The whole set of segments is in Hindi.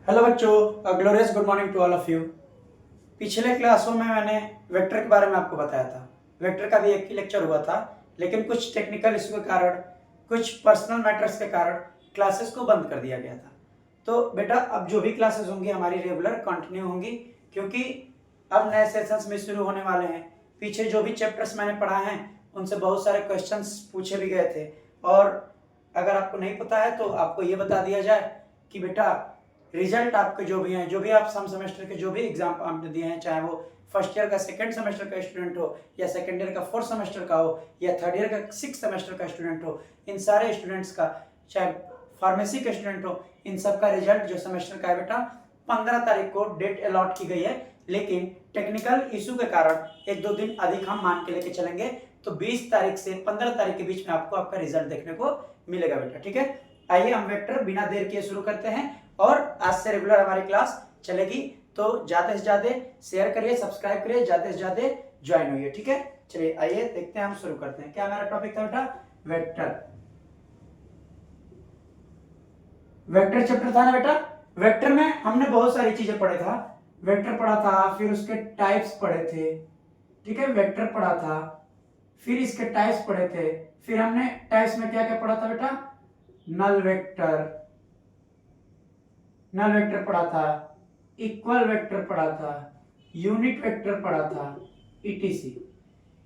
हेलो बच्चों, glorious good morning to all of you. पिछले क्लासों में मैंने वेक्टर के बारे में आपको बताया था। वेक्टर का भी एक ही लेक्चर हुआ था, लेकिन कुछ टेक्निकल इशू के कारण, कुछ पर्सनल मैटर्स के कारण क्लासेस को बंद कर दिया गया था। तो बेटा अब जो भी क्लासेस होंगी हमारी रेगुलर कंटिन्यू होंगी, क्योंकि अब नए सेशंस में शुरू होने वाले हैं। पीछे जो भी चैप्टर्स मैंने पढ़ा है उनसे बहुत सारे क्वेश्चंस पूछे भी गए थे, और अगर आपको नहीं पता है तो आपको ये बता दिया जाए कि बेटा रिजल्ट आपके जो भी हैं, जो भी आप सम सेमेस्टर के जो भी एग्जाम आपने दिए हैं, चाहे वो फर्स्ट ईयर का सेकंड सेमेस्टर का स्टूडेंट हो, या सेकंड ईयर का फोर्थ सेमेस्टर का हो, या थर्ड ईयर का सिक्स सेमेस्टर का स्टूडेंट हो, इन सारे स्टूडेंट्स का, चाहे फार्मेसी के स्टूडेंट हो, इन सब का रिजल्ट जो सेमेस्टर का है बेटा 15 तारीख को डेट अलॉट की गई है। लेकिन टेक्निकल इशू के कारण एक दो दिन अधिक हम मान के लेके चलेंगे, तो 20 तारीख से 15 तारीख के बीच में आपको आपका रिजल्ट देखने को मिलेगा बेटा। ठीक है, आइए हम वेक्टर बिना देर किए शुरू करते हैं, और आज से रेगुलर हमारी क्लास चलेगी। तो ज्यादा से ज्यादा शेयर करिए, सब्सक्राइब करिए, ज्यादा से ज्यादा ज्वाइन होइए। ठीक है, चलिए आइए देखते हैं, हम शुरू करते हैं। क्या हमारा टॉपिक था बेटा? वेक्टर। वेक्टर चैप्टर था ना बेटा। वेक्टर में हमने बहुत सारी चीजें पढ़े था। वेक्टर पढ़ा था, फिर उसके टाइप्स पढ़े थे। ठीक है, वेक्टर पढ़ा था, फिर इसके टाइप्स पढ़े थे। फिर हमने टाइप्स में क्या क्या पढ़ा था बेटा? नल वेक्टर, नल वेक्टर पढ़ा था, इक्वल वेक्टर पढ़ा था, यूनिट वेक्टर पढ़ा था, ईटीसी।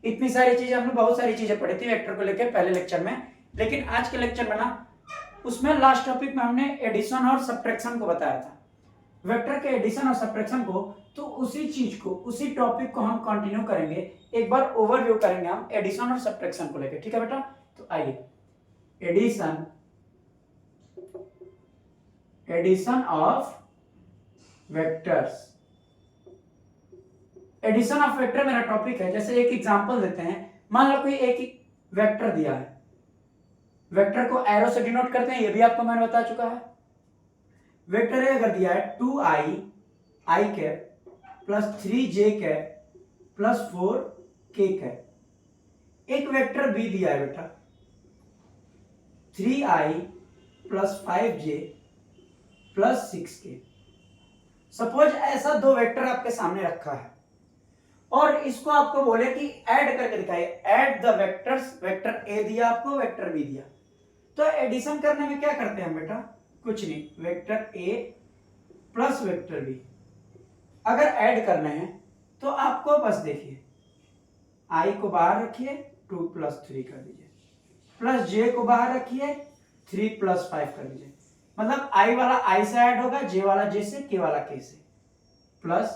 इतनी सारी चीजें हमने, बहुत सारी चीजें पढ़ी थी वेक्टर को लेकर पहले लेक्चर में। लेकिन आज के लेक्चर में ना, उसमें लास्ट टॉपिक में हमने एडिशन और सब्ट्रैक्शन को बताया था। वेक्टर के एडिशन और सब्ट्रैक्शन को, तो उसी चीज को, उसी टॉपिक को हम कंटिन्यू करेंगे। एक बार ओवरव्यू करेंगे हम एडिशन और सब्ट्रैक्शन को लेकर। ठीक है बेटा, तो आइए addition, addition of vectors. Addition of vector मेरा टॉपिक है। जैसे एक एग्जांपल देते हैं, मान लो कोई एक वेक्टर दिया है, वेक्टर को एरो से डिनोट करते हैं, ये भी आपको मैंने बता चुका है। वेक्टर ए अगर दिया है 2i i cap plus 3j cap plus 4k cap. एक वेक्टर बी दिया है बेटा 3i plus 5j plus 6k। Suppose ऐसा दो वेक्टर आपके सामने रखा है, और इसको आपको बोले कि ऐड करके दिखाइए। Add the vectors, vector A दिया आपको, वेक्टर बी दिया, तो एडिशन करने में क्या करते हैं बेटा? कुछ नहीं, vector a plus vector b अगर ऐड करने हैं तो आपको बस देखिए, आई को बाहर रखिए, 2 प्लस 3 कर दीजिए, प्लस जे को बाहर रखिए, 3 प्लस 5 कर दीजिए। मतलब आई वाला आई से ऐड होगा, जे वाला जे से, के वाला के से, प्लस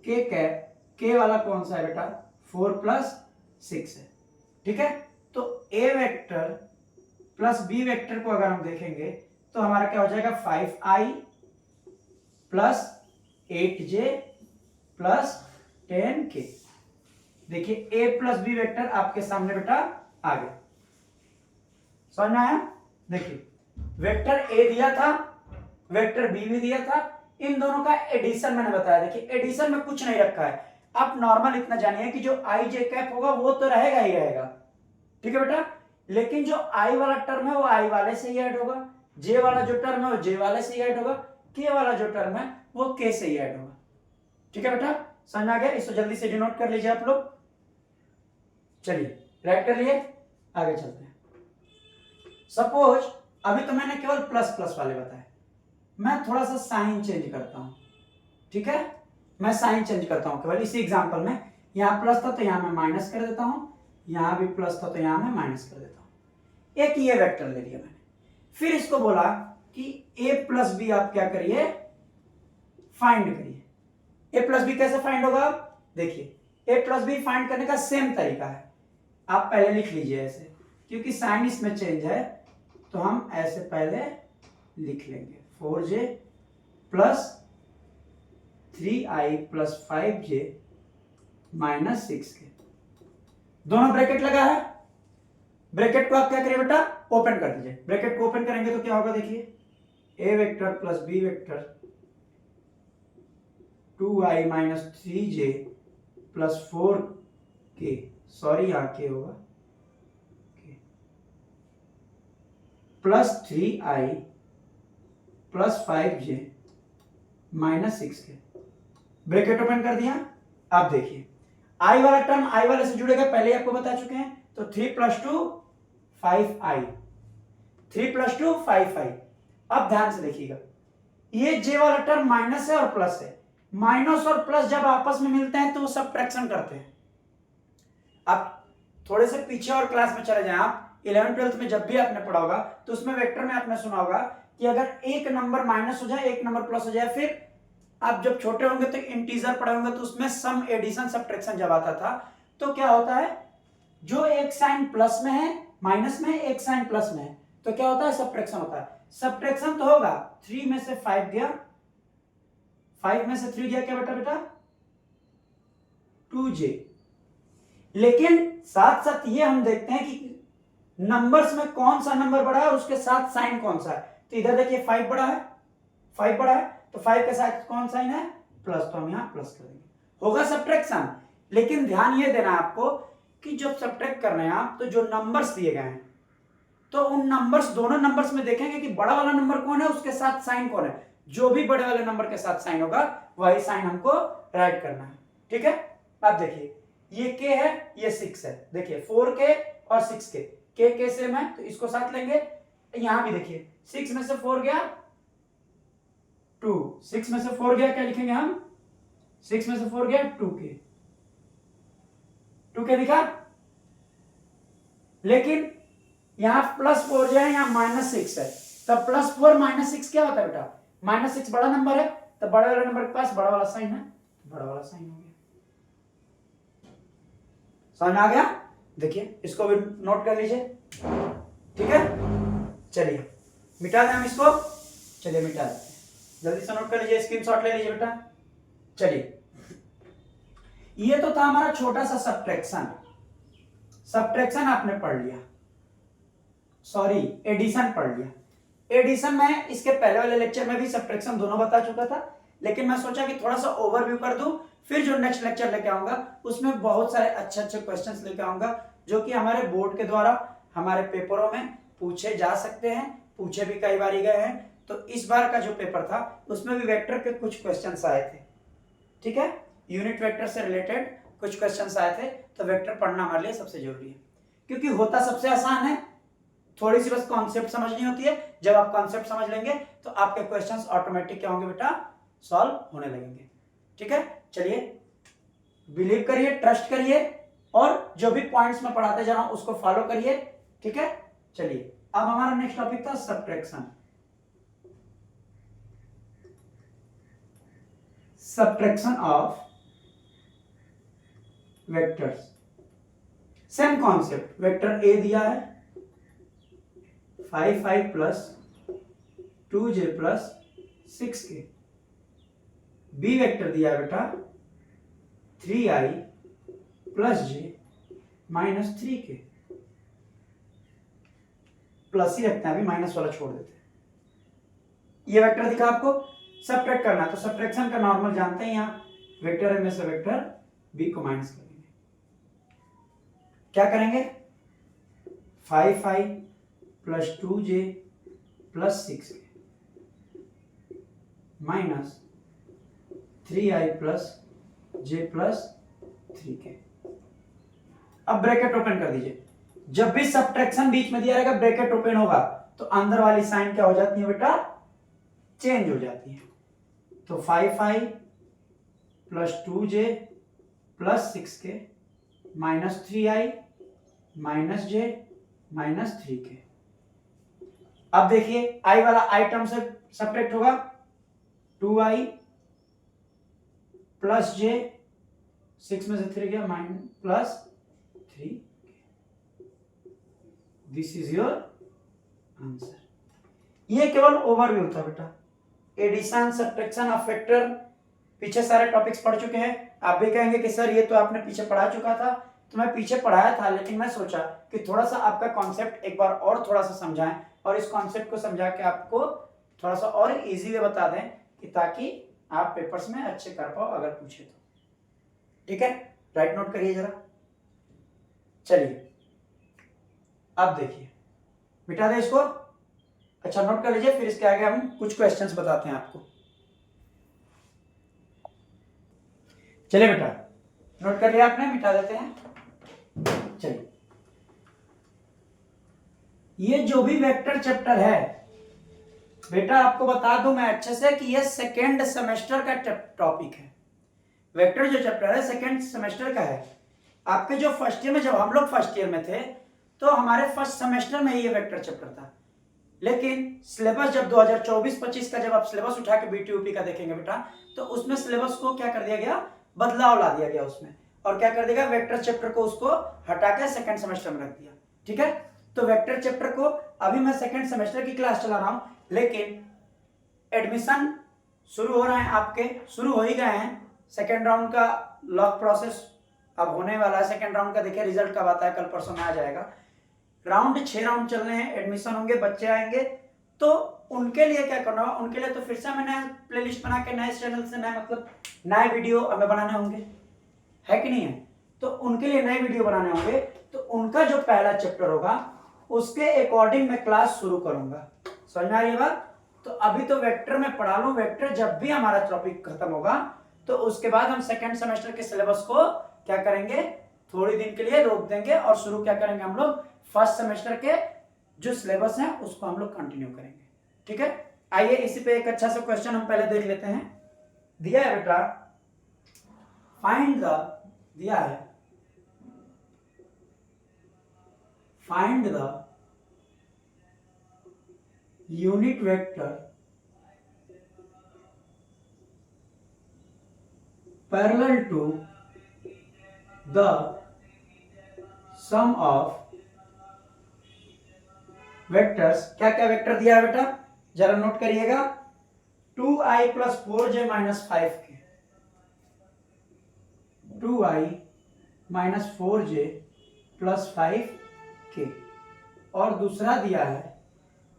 के कैप, के वाला कौन सा है बेटा? 4 प्लस 6 है। ठीक है, तो ए वेक्टर प्लस बी वेक्टर को अगर हम देखेंगे तो हमारा क्या हो जाएगा? 5i plus 8j plus 10k। देखिए ए प्लस बी वेक्टर आपके सामने बेटा आ गया। समझ में आया? देखिए वेक्टर ए दिया था, वेक्टर बी भी दिया था, इन दोनों का एडिशन मैंने बताया। देखिए एडिशन में कुछ नहीं रखा है। आप नॉर्मल इतना जानिए कि जो आई जे कैप होगा वो तो रहेगा ही रहेगा। ठीक है बेटा, लेकिन जो आई वाला टर्म है वो आई वाले से ही ऐड होगा, जे वाला जो टर्म है वो जे वाले से ही ऐड होगा, के वाला जो टर्म है वो के से ही ऐड होगा। ठीक है बेटा, समझ आ गया? इसको जल्दी से डिनोट कर लीजिए आप लोग। चलिए राइट कर लिए, आगे चलते हैं। सपोज अभी तो मैंने केवल प्लस प्लस वाले बताए, मैं थोड़ा सा साइन चेंज करता हूं। ठीक है, मैं साइन चेंज करता हूं केवल इसी एग्जांपल में। यहां प्लस था तो यहां मैं माइनस कर देता हूं, यहां भी प्लस था तो यहां मैं माइनस कर देता हूं। एक ये वेक्टर ले लिया मैंने, फिर इसको बोला कि a प्लस बी आप क्या करिए? फाइंड करिए। a प्लस बी कैसे फाइंड होगा? देखिए a प्लस बी फाइंड करने का सेम तरीका है। आप पहले लिख लीजिए ऐसे, क्योंकि साइन इसमें चेंज है तो हम ऐसे पहले लिख लेंगे। 4j plus 3i plus 5j minus 6k। दोनों ब्रैकेट लगा है, ब्रैकेट को आप क्या करिए बेटा? ओपन कर दीजिए। ब्रैकेट को ओपन करेंगे तो क्या होगा? देखिए a vector plus b vector 2i minus 3j plus 4k, sorry यहां k होगा, प्लस 3i प्लस 5j -6 के, ब्रैकेट ओपन कर दिया। अब देखिए आई वाला टर्म आई वाले से जुड़ेगा, पहले आपको बता चुके हैं, तो 3 + 2 5i, 3 + 2 5i। अब ध्यान से देखिएगा, ये जे वाला टर्म माइनस है और प्लस है, माइनस और प्लस जब आपस में मिलते हैं तो वो सब्ट्रैक्शन करते हैं। अब थोड़े से पीछे और क्लास में चले जाएं आप, 11th-12th में जब भी आपने पढ़ा होगा तो उसमें वेक्टर में आपने सुना होगा कि अगर एक नंबर माइनस हो जाए एक नंबर प्लस हो जाए, फिर आप जब छोटे होंगे तो इंटीजर पढ़े होंगे तो उसमें सम एडिशन सब्ट्रैक्शन जब आता था तो क्या होता है, जो एक साइन प्लस में है माइनस में है, एक साइन प्लस में है, तो क्या होता है, सब्ट्रैक्शन होता है। सब्ट्रैक्शन तो होगा, 3 में से 5 गया, 5 में से 3 गया, क्या बेटा 2j। लेकिन साथ साथ ये हम देखते हैं कि नंबर्स में कौन सा नंबर बड़ा है और उसके साथ साइन कौन सा है। तो इधर देखिए 5 बड़ा है, 5 बड़ा है, तो 5 के साथ कौन साइन है, प्लस, तो हम यहां प्लस कर देंगे, होगा सब्ट्रैक्शन। लेकिन ध्यान ये देना आपको कि जब सब्ट्रैक्ट कर रहे हैं आप तो जो नंबर्स दिए गए हैं तो उन नंबर्स, दोनों नंबर्स में देखेंगे कि बड़ा वाला नंबर कौन है, उसके साथ साइन कौन है, जो भी बड़े वाले नंबर के साथ साइन होगा वही साइन हमको राइट करना है। ठीक है, अब देखिए ये k है, ये 6 है, देखिए 4k और 6k, k सेम है तो इसको साथ लेंगे। यहां भी देखिए 6 में से 4 गया 2, 6 में से 4 गया, क्या लिखेंगे हम, 6 में से 4 गया 2k, 2k दिखा। लेकिन यहां +4 जो है, यहां -6 है, तब +4 -6 क्या होता है बेटा, -6 बड़ा नंबर है, तो बड़े वाले नंबर के पास बड़ा वाला साइन है, बड़ा वाला साइन हो गया। समझ आ गया, देखिए इसको भी नोट कर लीजिए। ठीक है, चलिए मिटा दें हम इसको, चलिए मिटा देते हैं, जल्दी से नोट कर लीजिए, स्क्रीनशॉट ले लीजिए बेटा। चलिए ये तो था हमारा छोटा सा सब्ट्रैक्शन, सब्ट्रैक्शन आपने पढ़ लिया, सॉरी एडिशन पढ़ लिया। एडिशन में इसके पहले वाले लेक्चर में भी सब्ट्रैक्शन दोनों बता चुका था, लेकिन मैं सोचा कि थोड़ा सा ओवरव्यू कर दूं, फिर जो नेक्स्ट लेक्चर लेके आऊंगा उसमें बहुत सारे अच्छे अच्छे क्वेश्चंस लेके आऊंगा जो कि हमारे बोर्ड के द्वारा हमारे पेपरों में पूछे जा सकते हैं, पूछे भी कई बार गए हैं। तो इस बार का जो पेपर था उसमें भी वेक्टर के कुछ क्वेश्चंस आए थे। ठीक है, यूनिट वेक्टर से रिलेटेड कुछ क्वेश्चंस आए थे, तो वेक्टर पढ़ना हमारे लिए सबसे जरूरी है, क्योंकि होता सबसे आसान है, थोड़ी सी बस कॉन्सेप्ट समझनी होती है। जब आप कॉन्सेप्ट समझ लेंगे तो आपके क्वेश्चंस ऑटोमेटिक क्या होंगे बेटा, सॉल्व होने लगेंगे। ठीक है, चलिए बिलीव करिए, ट्रस्ट करिए, और जो भी पॉइंट्स में पढ़ाते जा रहा हूं उसको फॉलो करिए। ठीक है, चलिए अब हमारा नेक्स्ट टॉपिक था subtraction. Subtraction of vectors, same concept, vector A दिया है 5 plus 2j plus 6k, B vector दिया है बेटा 3i plus j minus 3k, plus ही रखते हैं, अभी माइनस वाला छोड़ देते हैं। ये वेक्टर दिखा आपको, सब्ट्रैक्ट करना है तो सब्ट्रैक्शन का नॉर्मल जानते हैं, यहां वेक्टर ए में से वेक्टर बी को माइनस करेंगे, क्या करेंगे, 5i plus 2j plus 6k minus 3i plus j plus 3k। अब ब्रैकेट ओपन कर दीजिए, जब भी सब्ट्रैक्शन बीच में दिया रहेगा ब्रैकेट ओपन होगा तो अंदर वाली साइन क्या हो जाती है बेटा, चेंज हो जाती है। तो 5i plus 2j plus 6k minus 3i minus j minus 3k। अब देखिए i वाला आइटम से सब्ट्रैक्ट होगा, 2i प्लस j, 6 में से 3 गया minus plus 3, this is your answer. ये केवल ओवरव्यू था बेटा, एडिशन सब्ट्रैक्शन ऑफ वेक्टर पीछे सारे टॉपिक्स पढ़ चुके हैं। आप भी कहेंगे कि सर ये तो आपने पीछे पढ़ा चुका था, तो मैं पीछे पढ़ाया था, लेकिन मैं सोचा कि थोड़ा सा आपका कॉन्सेप्ट एक बार और थोड़ा सा समझाएं और इस कॉन्सेप्ट को समझा के आपको थोड़ा सा और इजी वे बता दें कि ताकि आप पेपर्स में अच्छे कर पाओ अगर पूछे तो। ठीक है, राइट नोट करिए जरा। चलिए अब देखिए, मिटा दे इसको, अच्छा नोट कर लीजिए, फिर इसके आगे हम कुछ क्वेश्चंस बताते हैं आपको। चलिए बेटा, नोट कर लिया आपने, मिटा देते हैं। चलिए, ये जो भी वेक्टर चैप्टर है बेटा, आपको बता दूं मैं अच्छे से कि ये सेकेंड सेमेस्टर का टॉपिक है। वेक्टर जो चैप्टर है सेकेंड सेमेस्टर का है। आपके जो फर्स्ट ईयर में, जब हम लोग फर्स्ट ईयर में थे तो हमारे फर्स्ट सेमेस्टर में ये वेक्टर चैप्टर था, लेकिन सिलेबस जब 2024-25 का जब आप सिलेबस उठा के बीटीयूपी का देखेंगे बेटा, तो उसमें सिलेबस को क्या कर दिया गया, बदलाव ला दिया गया उसमें, और क्या कर देगा, वेक्टर चैप्टर को उसको हटा के सेकेंड सेमेस्टर में रख दिया। ठीक है, तो वेक्टर चैप्टर को अभी मैं सेकेंड सेमेस्टर की क्लास चला रहा हूं, लेकिन एडमिशन शुरू हो रहे हैं, आपके शुरू हो ही गए हैं। सेकेंड राउंड का लॉक प्रोसेस अब होने वाला है। सेकेंड राउंड का देखिए रिजल्ट कब आता है, कल परसों में आ जाएगा। राउंड 6 राउंड चल रहे हैं, एडमिशन होंगे, बच्चे आएंगे, तो उनके लिए क्या करना होगा, उनके लिए तो फिर से हमें नया प्लेलिस्ट बना के नए चैनल से नए मतलब नए वीडियो हमें बनाने होंगे, है कि नहीं है। तो उनके लिए नए वीडियो बनाने होंगे, तो उनका जो पहला चैप्टर होगा उसके अकॉर्डिंग मैं क्लास शुरू करूंगा। समझ में आ रही है बात। तो अभी तो वेक्टर में पढ़ा लूं, वेक्टर जब भी हमारा टॉपिक खत्म होगा तो उसके बाद हम सेकेंड सेमेस्टर के सिलेबस को क्या करेंगे, थोड़ी दिन के लिए रोक देंगे और शुरू क्या करेंगे हम लोग, फर्स्ट सेमेस्टर के जो सिलेबस है उसको हम लोग कंटिन्यू करेंगे। ठीक है, आइए इसी पे एक अच्छा सा क्वेश्चन हम पहले देख लेते हैं। दिया है बेटा, फाइंड द, दिया है find the unit vector parallel to the sum of vectors. क्या क्या वेक्टर दिया है बेटा, जरा नोट करिएगा। 2i plus 4j minus 5k, 2i minus 4j plus 5k, और दूसरा दिया है,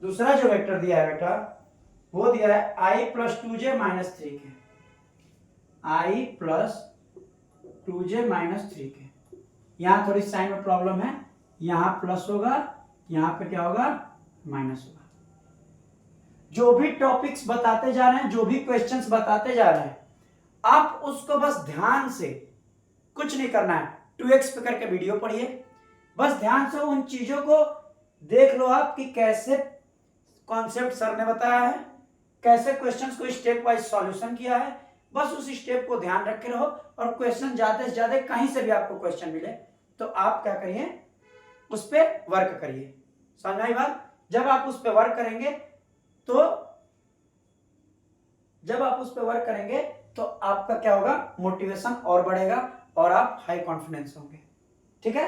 दूसरा जो वेक्टर दिया है बेटा वो दिया है i plus 2j minus 3k, i plus 2j minus 3k। यहां थोड़ी साइन में प्रॉब्लम है, यहां प्लस होगा, यहां पे क्या होगा, माइनस होगा। जो भी टॉपिक्स बताते जा रहे हैं, जो भी क्वेश्चंस बताते जा रहे हैं, आप उसको बस ध्यान से, कुछ नहीं करना है, 2x पे करके वीडियो पढ़िए, बस ध्यान से उन चीजों को देख लो आप कि कैसे कॉन्सेप्ट सर ने बताया है, कैसे क्वेश्चंस को स्टेप वाइज सॉल्यूशन किया है। बस उस स्टेप को ध्यान रखे रहो, और क्वेश्चन ज्यादा से ज्यादा कहीं से भी आपको क्वेश्चन मिले तो आप क्या करिए, उस पर वर्क करिए। समझ आई बात। जब आप उस पर वर्क करेंगे तो आपका क्या होगा, मोटिवेशन और बढ़ेगा और आप हाई कॉन्फिडेंस होंगे। ठीक है,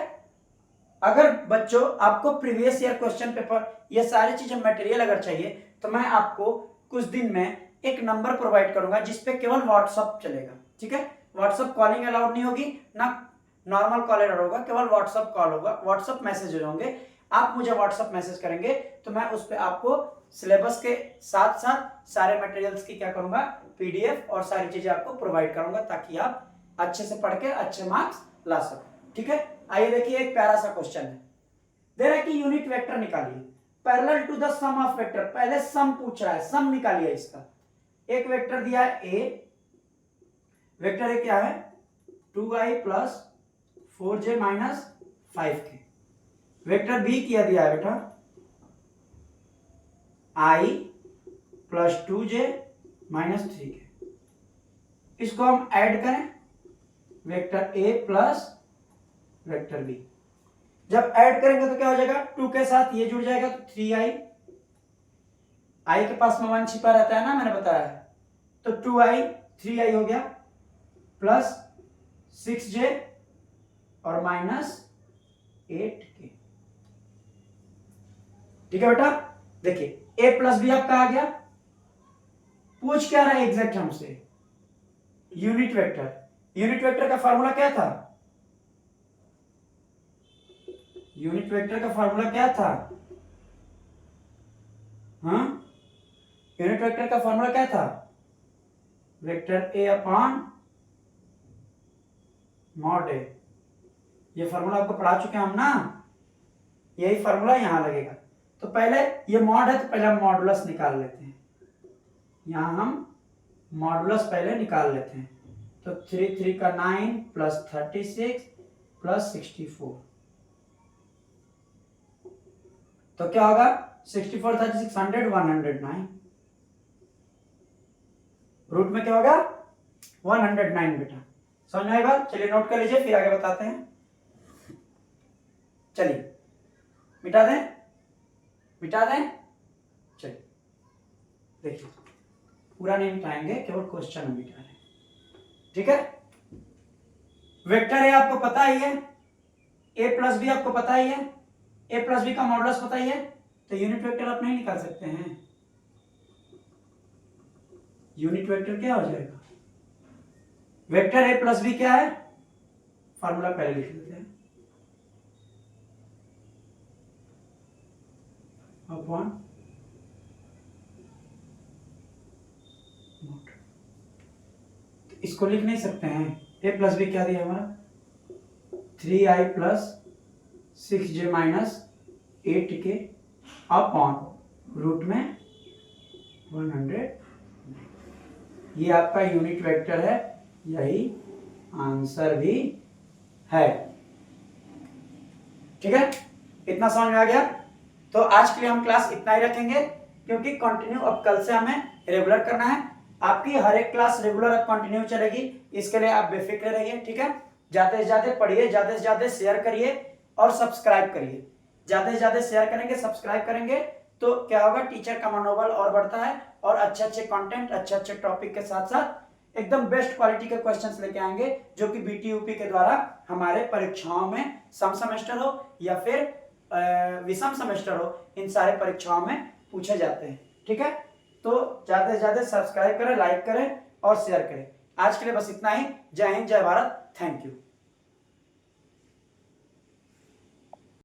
अगर बच्चों आपको प्रीवियस ईयर क्वेश्चन पेपर, ये सारी चीजें मटेरियल अगर चाहिए तो मैं आपको कुछ दिन में एक नंबर प्रोवाइड करूंगा जिसपे केवल व्हाट्सअप चलेगा। ठीक है, व्हाट्सअप कॉलिंग अलाउड नहीं होगी, ना नॉर्मल कॉल होगा, केवल व्हाट्सअप कॉल होगा, व्हाट्सअप मैसेज होंगे। आप मुझे व्हाट्सअप मैसेज करेंगे तो मैं उस पर आपको सिलेबस के साथ साथ सारे मटेरियल्स की क्या करूंगा, पीडीएफ और सारी चीजें आपको प्रोवाइड करूंगा, ताकि आप अच्छे से पढ़ के अच्छे मार्क्स ला सको। ठीक है, आइए देखिए एक प्यारा सा क्वेश्चन है, दे रहा है कि यूनिट वेक्टर निकालिए parallel to the sum of vector. पहले सम पूछ रहा है, सम निकालिए इसका। एक वेक्टर दिया है ए, वेक्टर ए क्या है, 2i plus 4j minus 5k। Vector B क्या दिया है बेटा, i plus 2j minus 3k। इसको हम ऐड करें, vector a plus vector b. जब ऐड करेंगे तो क्या हो जाएगा, 2 के साथ ये जुड़ जाएगा तो 3i, i के पास में 1 छिपा रहता है ना, मैंने बताया है, तो 2i 3i हो गया, प्लस 6j और माइनस 8k। ठीक है बेटा, देखिए a प्लस बी आपका आ गया। पूछ क्या रहा है एग्जैक्ट हमसे, यूनिट वेक्टर। यूनिट वेक्टर का फार्मूला क्या था, यूनिट वेक्टर का फार्मूला क्या था, हाँ, यूनिट वेक्टर का फार्मूला क्या था, वेक्टर ए अपॉन मॉड ए। ये फार्मूला आपको पढ़ा चुके हैं हम ना, यही फार्मूला यहां लगेगा। तो पहले ये मॉड है तो पहले हम मॉडुलस निकाल लेते हैं, यहां हम मॉडुलस पहले निकाल लेते हैं। तो 3 3 का 9 प्लस 36 प्लस 64, तो क्या होगा 64 36 100 109, रूट में क्या होगा 109 बेटा। समझ में आएगा? चलिए नोट कर लीजिए, फिर आगे बताते हैं। चलिए मिटा दें, मिटा दें। चलिए देखिए, पूरा नहीं मिटाएंगे, केवल क्वेश्चन मिटा रहे हैं, ठीक है। वेक्टर ए आपको पता ही है, ए प्लस बी आपको पता ही है, ए प्लस बी का मॉडुलस पता ही है, तो यूनिट वेक्टर आप नहीं निकाल सकते हैं। यूनिट वेक्टर क्या हो जाएगा? वेक्टर ए प्लस बी क्या है? फार्मूला पहले लिख लेते हैं, अपॉन इसको लिख नहीं सकते हैं। ए प्लस बी क्या दिया हमारा? 3i plus 6j minus 8k upon root में 100। ये आपका यूनिट वेक्टर है, यही आंसर भी है, ठीक है। इतना समझ में आ गया? तो आज के लिए हम क्लास इतना ही रखेंगे, क्योंकि कंटिन्यू अब कल से हमें रेगुलर करना है। आपकी हर एक क्लास रेगुलर अब कंटिन्यू चलेगी, इसके लिए आप बेफिक्र रहिए, ठीक है। ज्यादा से ज्यादा पढ़िए, ज्यादा से ज्यादा शेयर करिए और सब्सक्राइब करिए। ज्यादा से ज्यादा शेयर करेंगे, सब्सक्राइब करेंगे तो क्या होगा, टीचर का मनोबल और बढ़ता है और अच्छे अच्छे कंटेंट, अच्छे अच्छे टॉपिक के साथ साथ एकदम बेस्ट क्वालिटी के क्वेश्चंस लेके आएंगे, जो कि बीटीयूपी के द्वारा हमारे परीक्षाओं में सम सेमेस्टर हो या फिर विषम सेमेस्टर हो, इन सारे परीक्षाओं में पूछे जाते हैं, ठीक है। तो ज्यादा से ज्यादा सब्सक्राइब करें, लाइक करें और शेयर करें। आज के लिए बस इतना ही। जय हिंद, जय भारत, थैंक यू।